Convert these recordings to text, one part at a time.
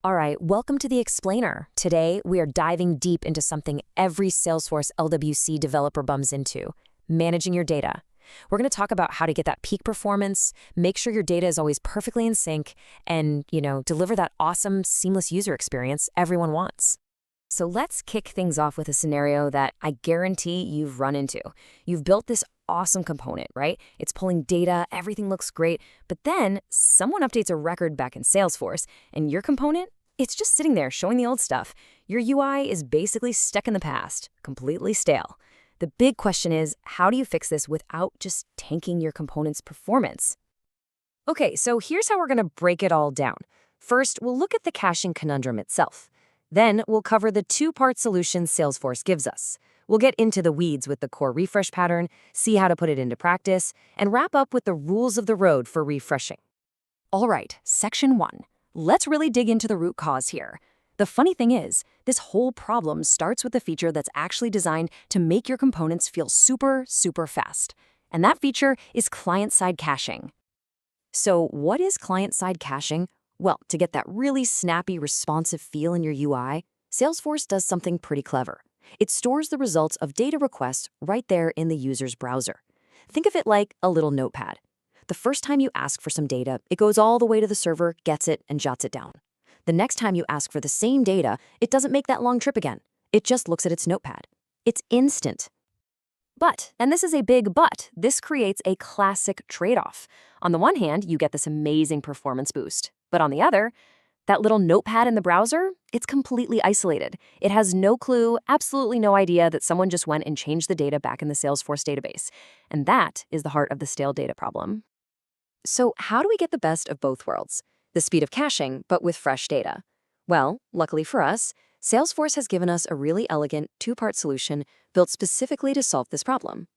All right, welcome to the Explainer. Today, we are diving deep into something every Salesforce LWC developer bums into, managing your data. We're going to talk about how to get that peak performance, make sure your data is always perfectly in sync, and, deliver that awesome, seamless user experience everyone wants. So let's kick things off with a scenario that I guarantee you've run into. You've built this awesome component, right? It's pulling data, everything looks great, but then someone updates a record back in Salesforce, and your component, it's just sitting there showing the old stuff. Your UI is basically stuck in the past, completely stale. The big question is, how do you fix this without just tanking your component's performance? Okay, so here's how we're going to break it all down. First, we'll look at the caching conundrum itself. Then we'll cover the two-part solution Salesforce gives us. We'll get into the weeds with the core refresh pattern, see how to put it into practice, and wrap up with the rules of the road for refreshing. All right, section 1. Let's really dig into the root cause here. The funny thing is, this whole problem starts with a feature that's actually designed to make your components feel super, super fast. And that feature is client-side caching. So what is client-side caching? Well, to get that really snappy, responsive feel in your UI, Salesforce does something pretty clever. It stores the results of data requests right there in the user's browser. Think of it like a little notepad. The first time you ask for some data, it goes all the way to the server, gets it, and jots it down. The next time you ask for the same data, it doesn't make that long trip again. It just looks at its notepad. It's instant. But, and this is a big but, this creates a classic trade-off. On the one hand, you get this amazing performance boost. But on the other, that little notepad in the browser, it's completely isolated. It has no clue, absolutely no idea that someone just went and changed the data back in the Salesforce database. And that is the heart of the stale data problem. So how do we get the best of both worlds? The speed of caching, but with fresh data. Well, luckily for us, Salesforce has given us a really elegant two-part solution built specifically to solve this problem.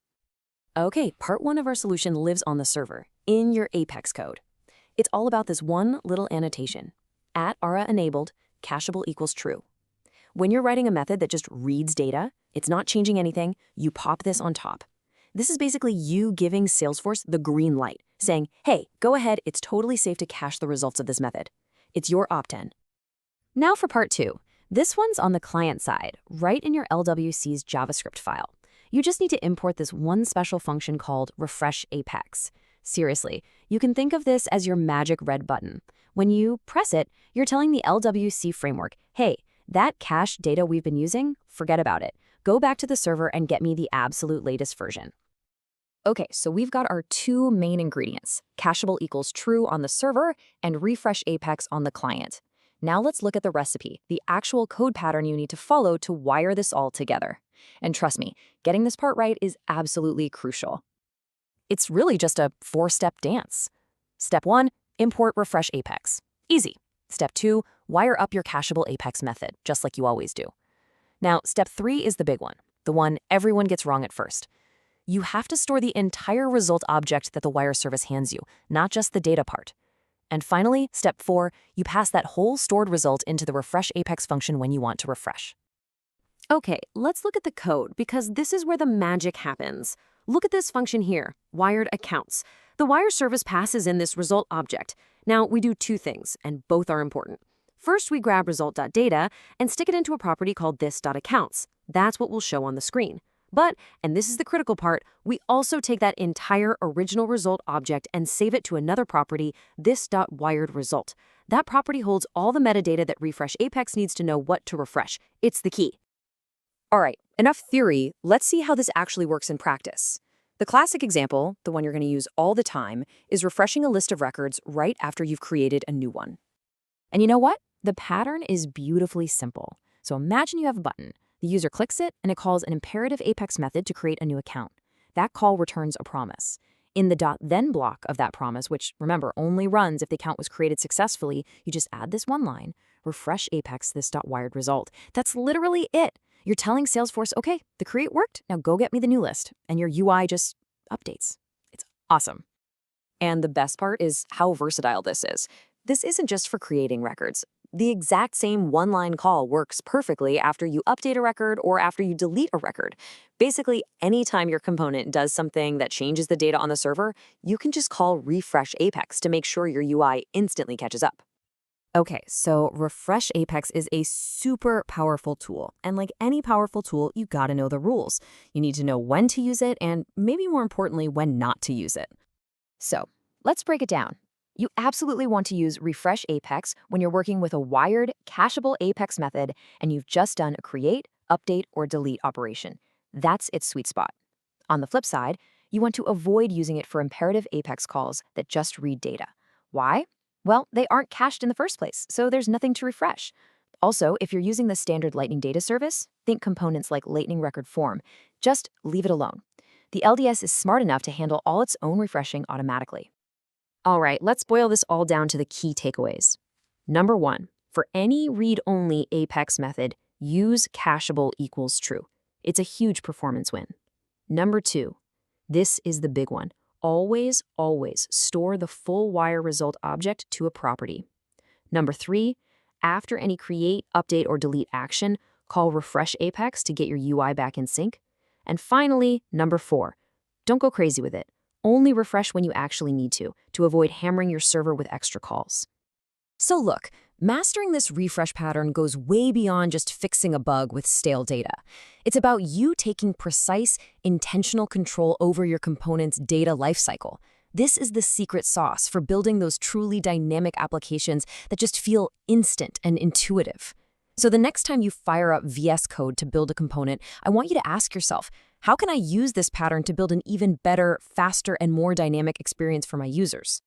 Okay, part 1 of our solution lives on the server, in your Apex code. It's all about this one little annotation. @ara enabled, cacheable equals true. When you're writing a method that just reads data, it's not changing anything, you pop this on top. This is basically you giving Salesforce the green light, saying, hey, go ahead, it's totally safe to cache the results of this method. It's your opt-in. Now for part 2. This one's on the client side, right in your LWC's JavaScript file. You just need to import this one special function called refreshApex. Seriously, you can think of this as your magic red button. When you press it, you're telling the LWC framework, hey, that cached data we've been using, forget about it. Go back to the server and get me the absolute latest version. Okay, so we've got our two main ingredients, cacheable equals true on the server and refreshApex on the client. Now let's look at the recipe, the actual code pattern you need to follow to wire this all together. And trust me, getting this part right is absolutely crucial. It's really just a 4-step dance. Step 1, import refreshApex. Easy. Step 2, wire up your cacheable Apex method, just like you always do. Now, step 3 is the big one, the one everyone gets wrong at first. You have to store the entire result object that the wire service hands you, not just the data part. And finally, step 4, you pass that whole stored result into the refreshApex function when you want to refresh. Okay, let's look at the code because this is where the magic happens. Look at this function here, wired accounts. The wire service passes in this result object. Now, we do two things, and both are important. First, we grab result.data and stick it into a property called this.accounts. That's what we'll show on the screen. But, and this is the critical part, we also take that entire original result object and save it to another property, this.wiredResult. That property holds all the metadata that refreshApex needs to know what to refresh. It's the key. All right, enough theory. Let's see how this actually works in practice. The classic example, the one you're going to use all the time, is refreshing a list of records right after you've created a new one. And you know what? The pattern is beautifully simple. So imagine you have a button. The user clicks it, and it calls an imperative Apex method to create a new account. That call returns a promise. In the .then block of that promise, which, remember, only runs if the account was created successfully, you just add this one line, refreshApex this.wiredResult. That's literally it. You're telling Salesforce, okay, the create worked, now go get me the new list. And your UI just updates. It's awesome. And the best part is how versatile this is. This isn't just for creating records. The exact same one-line call works perfectly after you update a record or after you delete a record. Basically, anytime your component does something that changes the data on the server, you can just call refreshApex to make sure your UI instantly catches up. Okay, so refreshApex is a super powerful tool. And like any powerful tool, you gotta know the rules. You need to know when to use it and maybe more importantly, when not to use it. So let's break it down. You absolutely want to use refreshApex when you're working with a wired, cacheable Apex method and you've just done a create, update, or delete operation. That's its sweet spot. On the flip side, you want to avoid using it for imperative Apex calls that just read data. Why? Well, they aren't cached in the first place, so there's nothing to refresh. Also, if you're using the standard Lightning data service, think components like Lightning Record Form. Just leave it alone. The LDS is smart enough to handle all its own refreshing automatically. All right, let's boil this all down to the key takeaways. Number one, for any read-only Apex method, use cacheable equals true. It's a huge performance win. Number two, this is the big one. Always, always store the full wire result object to a property. Number three, after any create, update, or delete action, call refreshApex to get your UI back in sync. And finally, number four, don't go crazy with it. Only refresh when you actually need to avoid hammering your server with extra calls. So look, mastering this refresh pattern goes way beyond just fixing a bug with stale data. It's about you taking precise, intentional control over your component's data lifecycle. This is the secret sauce for building those truly dynamic applications that just feel instant and intuitive. So the next time you fire up VS Code to build a component, I want you to ask yourself, how can I use this pattern to build an even better, faster, and more dynamic experience for my users?